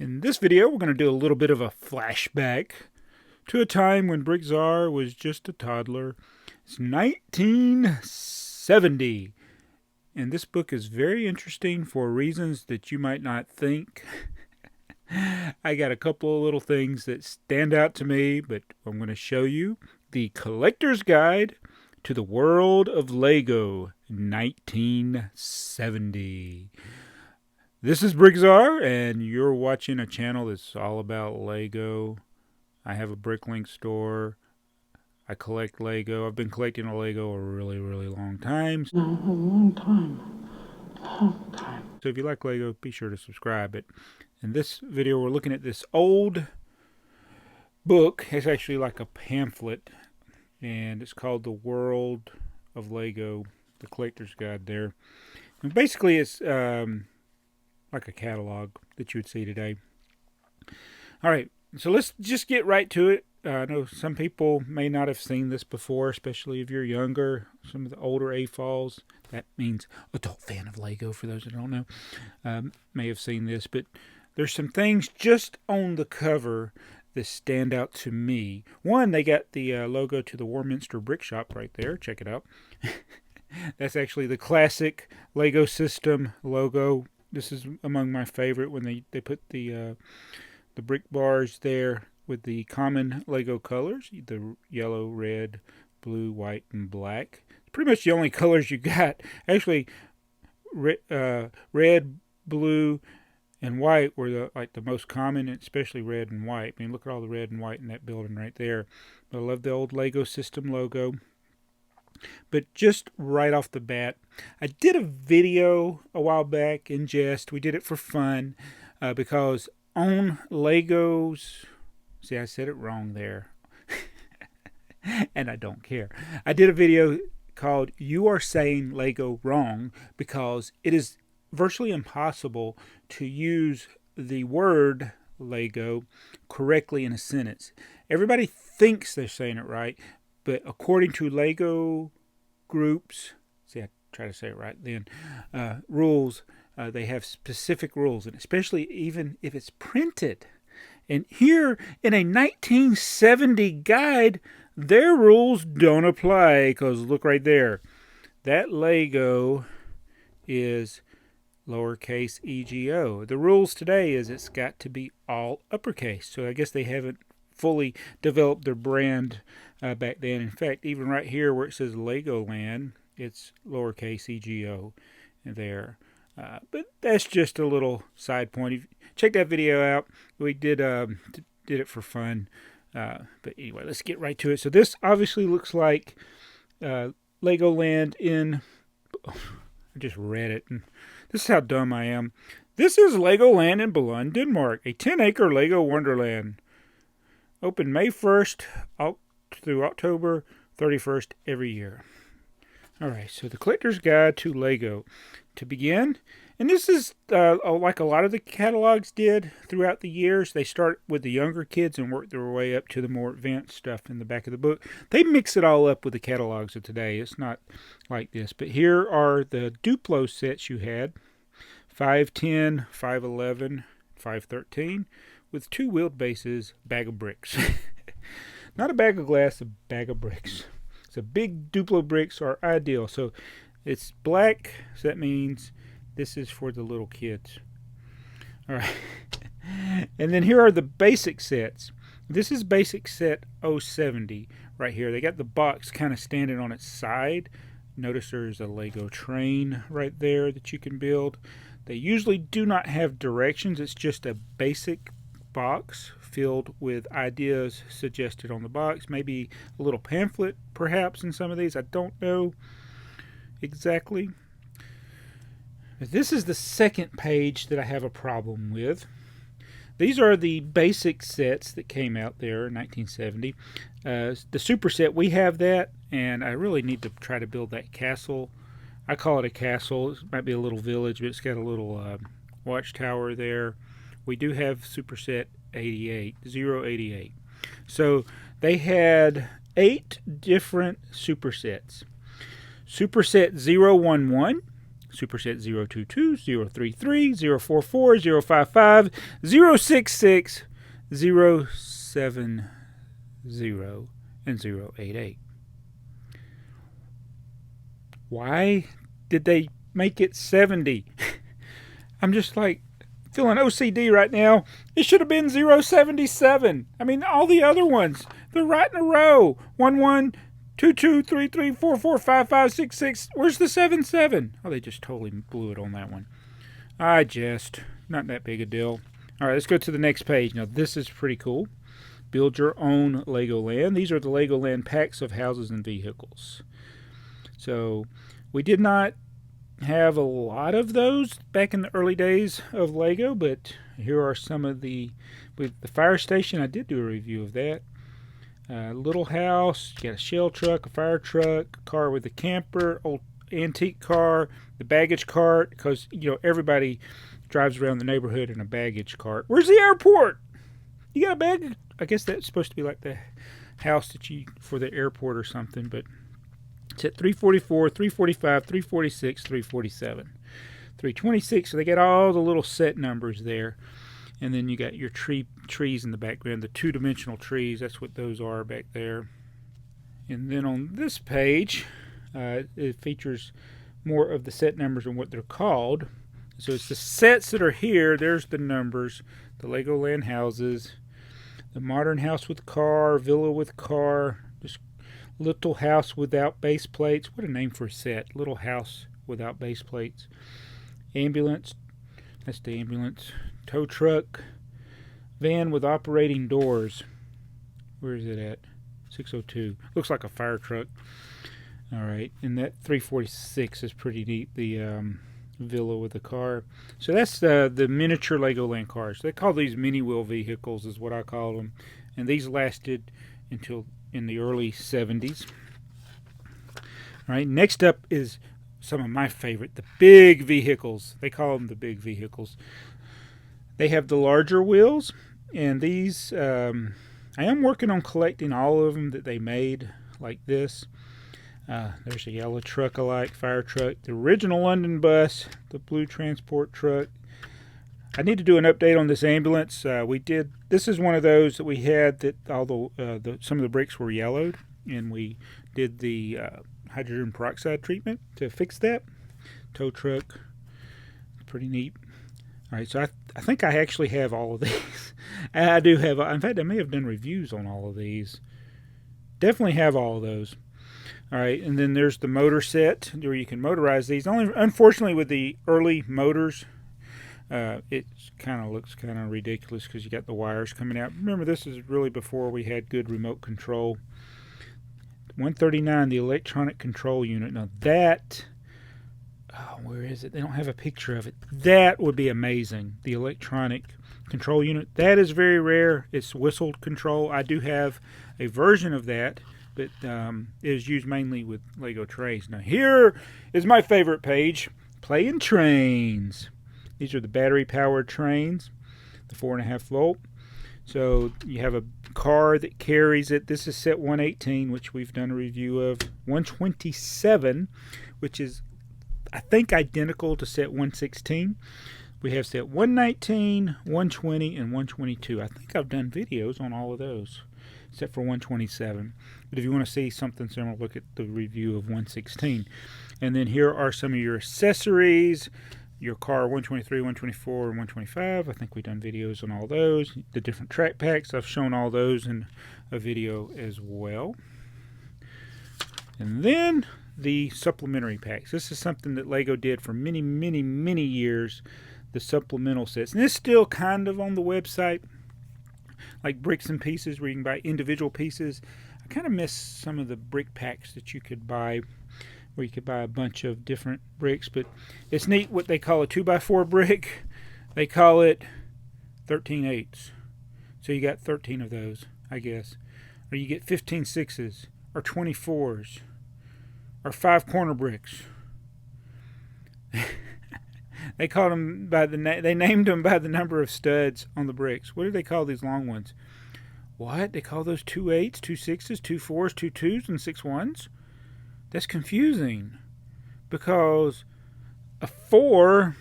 In this video, we're going to do a little bit of a flashback to a time when BrickTsar was just a toddler. It's 1970, and this book is very interesting for reasons that you might not think. I got a couple of little things that stand out to me, but I'm going to show you the Collector's Guide to the World of Lego, 1970. This is BrickTsar, and you're watching a channel that's all about Lego. I have a Bricklink store. I collect Lego. I've been collecting Lego a really, really long time. No, a long time. Long time. So if you like Lego, be sure to subscribe. But in this video, we're looking at this old book. It's actually like a pamphlet, and it's called The World of Lego, the Collector's Guide there. And basically, it's like a catalog that you would see today. All right, so let's just get right to it. I know some people may not have seen this before, especially if you're younger. Some of the older AFOLs, that means adult fan of Lego for those that don't know, may have seen this. But there's some things just on the cover that stand out to me. One, they got the logo to the Warminster Brick Shop right there. Check it out. That's actually the classic Lego system logo. This is among my favorite when they put the brick bars there with the common Lego colors, the yellow, red, blue, white, and black. It's pretty much the only colors you got. Actually, red, blue, and white were the most common, especially red and white. I mean, look at all the red and white in that building right there. But I love the old Lego system logo. But just right off the bat, I did a video a while back in jest. We did it for fun because on Legos, see, I said it wrong there, and I don't care. I did a video called "You Are Saying Lego Wrong" because it is virtually impossible to use the word Lego correctly in a sentence. Everybody thinks they're saying it right, but according to Lego groups, see, I try to say it right then, rules, they have specific rules, and especially even if it's printed. And here in a 1970 guide, their rules don't apply, because look right there. That Lego is lowercase ego. The rules today is it's got to be all uppercase. So I guess they haven't fully developed their brand back then. In fact, even right here where it says Legoland, it's lowercase ego there. But that's just a little side point. Check that video out. We did it for fun. But anyway, let's get right to it. So this obviously looks like Legoland in... I just read it, and this is how dumb I am. This is Legoland in Billund, Denmark, a 10-acre Lego wonderland. Open May 1st through October 31st every year. Alright, so the Collector's Guide to Lego. To begin, and this is like a lot of the catalogs did throughout the years. They start with the younger kids and work their way up to the more advanced stuff in the back of the book. They mix it all up with the catalogs of today. It's not like this. But here are the Duplo sets you had. 510, 511, 513. With two wheeled bases, bag of bricks. Not a bag of glass, a bag of bricks. So big Duplo bricks are ideal. So it's black, so that means this is for the little kids. All right. And then here are the basic sets. This is basic set 070 right here. They got the box kind of standing on its side. Notice there's a Lego train right there that you can build. They usually do not have directions. It's just a basic box filled with ideas suggested on the box. Maybe a little pamphlet perhaps in some of these. I don't know exactly. This is the second page that I have a problem with. These are the basic sets that came out there in 1970. The Superset, we have that, and I really need to try to build that castle. I call it a castle. It might be a little village, but it's got a little watchtower there. We do have Superset 088. So they had 8 different Supersets. Superset 011, Superset 022, 033, 044, 055, 066, 070, and 088. Why did they make it 70? I'm just like feeling OCD right now. It should have been 077. I mean, all the other ones, they're right in a row. 1 1, 2 2, 3 3, 4 4, 5 5, 6 6. Where's the 7 7? Oh, they just totally blew it on that one. Not that big a deal. All right, let's go to the next page. Now, this is pretty cool. Build your own Legoland. These are the Legoland packs of houses and vehicles. So we did not have a lot of those back in the early days of Lego, but here are some of the fire station. I did do a review of that. Little house, you got a shell truck, a fire truck, a car with a camper, old antique car, the baggage cart, because everybody drives around the neighborhood in a baggage cart. Where's the airport? You got a bag? I guess that's supposed to be like the house for the airport or something, but it's at 344, 345, 346, 347, 326. So they got all the little set numbers there. And then you got your trees in the background, the two-dimensional trees. That's what those are back there. And then on this page, it features more of the set numbers and what they're called. So it's the sets that are here. There's the numbers. The Legoland houses. The modern house with car, villa with car, just little house without base plates. What a name for a set. Little house without base plates. Ambulance. That's the ambulance. Tow truck. Van with operating doors. Where is it at? 602. Looks like a fire truck. All right. And that 346 is pretty neat. The villa with the car. So that's the miniature Legoland cars. They call these mini wheel vehicles is what I call them. And these lasted until in the early 70s. All right, next up is some of my favorite, the big vehicles. They call them the big vehicles. They have the larger wheels, and these, I am working on collecting all of them that they made like this. There's a yellow truck I like, fire truck, the original London bus, the blue transport truck. I need to do an update on this ambulance. This is one of those that we had that some of the bricks were yellowed, and we did the hydrogen peroxide treatment to fix that. Tow truck, pretty neat. All right, so I think I actually have all of these. I do have, in fact, I may have done reviews on all of these. Definitely have all of those. All right, and then there's the motor set where you can motorize these. Unfortunately, with the early motors, it looks kind of ridiculous because you got the wires coming out. Remember, this is really before we had good remote control. 139, the electronic control unit. Now that, where is it? They don't have a picture of it. That would be amazing. The electronic control unit. That is very rare. It's whistled control. I do have a version of that, but it is used mainly with Lego trays. Now here is my favorite page, playing trains. These are the battery-powered trains, the 4.5 volt. So you have a car that carries it. This is set 118, which we've done a review of. 127, which is, I think, identical to set 116. We have set 119, 120, and 122. I think I've done videos on all of those, except for 127. But if you want to see something similar, look at the review of 116. And then here are some of your accessories. Your car 123, 124, and 125. I think we've done videos on all those. The different track packs, I've shown all those in a video as well. And then the supplementary packs. This is something that Lego did for many, many, many years. The supplemental sets. And it's still kind of on the website, like bricks and pieces where you can buy individual pieces. I kind of miss some of the brick packs that you could buy, where you could buy a bunch of different bricks. But it's neat what they call a 2x4 brick. They call it 13/8. So you got 13 of those, I guess. Or you get 15 6s, or 24s, or 5 corner bricks. They called them they named them by the number of studs on the bricks. What do they call these long ones? What? They call those 2 8s, 2 6s, 2 4s, 2 2s, and 6 1s? That's confusing, because a 4.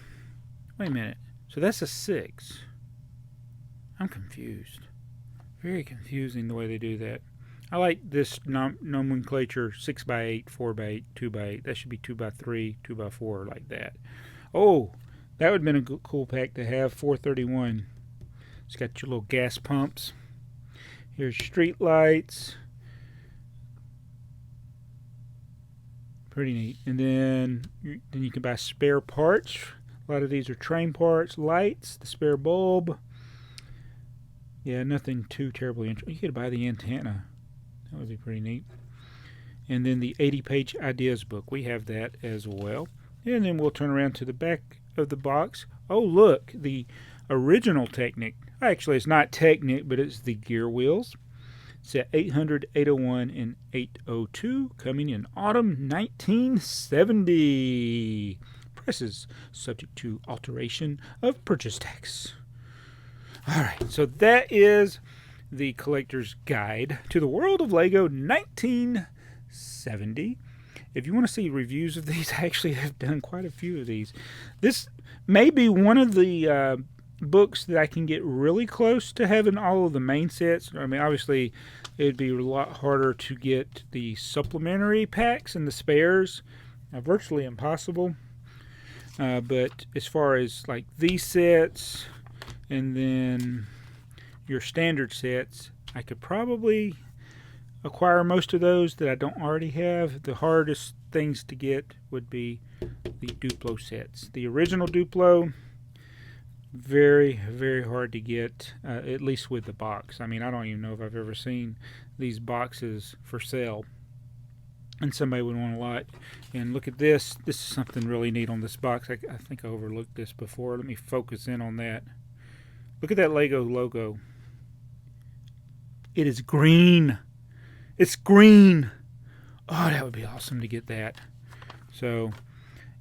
Wait a minute. So that's a 6. I'm confused. Very confusing the way they do that. I like this nomenclature 6x8, 4x8, 2x8. That should be 2x3, 2x4, like that. Oh, that would have been a cool pack to have. 431. It's got your little gas pumps. Here's street lights. Pretty neat. And then you can buy spare parts. A lot of these are train parts, lights, the spare bulb. Yeah, nothing too terribly interesting. You could buy the antenna. That would be pretty neat. And then the 80-page ideas book. We have that as well. And then we'll turn around to the back of the box. Oh, look, the original Technic. Actually, it's not Technic, but it's the gear wheels. It's at 800, 801, and 802, coming in autumn 1970. Prices subject to alteration of purchase tax. All right, so that is the collector's guide to the world of Lego 1970. If you want to see reviews of these, I actually have done quite a few of these. This may be one of the books that I can get really close to having all of the main sets. I mean, obviously, it would be a lot harder to get the supplementary packs and the spares. Virtually impossible. But as far as like these sets and then your standard sets, I could probably acquire most of those that I don't already have. The hardest things to get would be the Duplo sets. The original Duplo, very, very hard to get, at least with the box. I mean, I don't even know if I've ever seen these boxes for sale. And somebody would want a lot. And look at this. This is something really neat on this box. I think I overlooked this before. Let me focus in on that. Look at that Lego logo. It is green. It's green. Oh, that would be awesome to get that. So,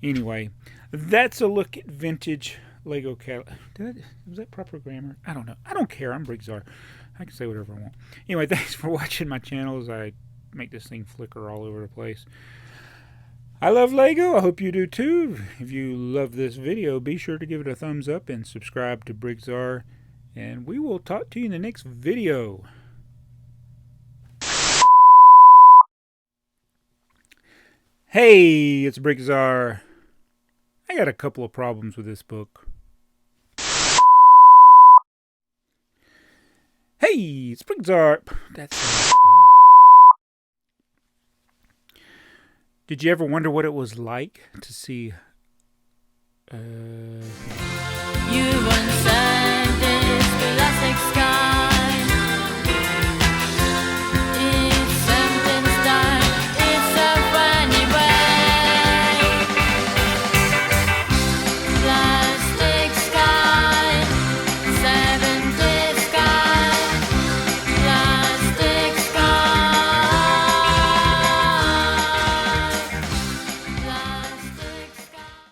anyway, that's a look at vintage Lego catalog. Was that proper grammar? I don't know. I don't care. I'm BrickTsar. I can say whatever I want. Anyway, thanks for watching my channel as I make this thing flicker all over the place. I love Lego. I hope you do too. If you love this video, be sure to give it a thumbs up and subscribe to BrickTsar. And we will talk to you in the next video. Hey, it's BrickTsar. I got a couple of problems with this book. Hey, it's BrickTsar. That's Did you ever wonder what it was like to see You once said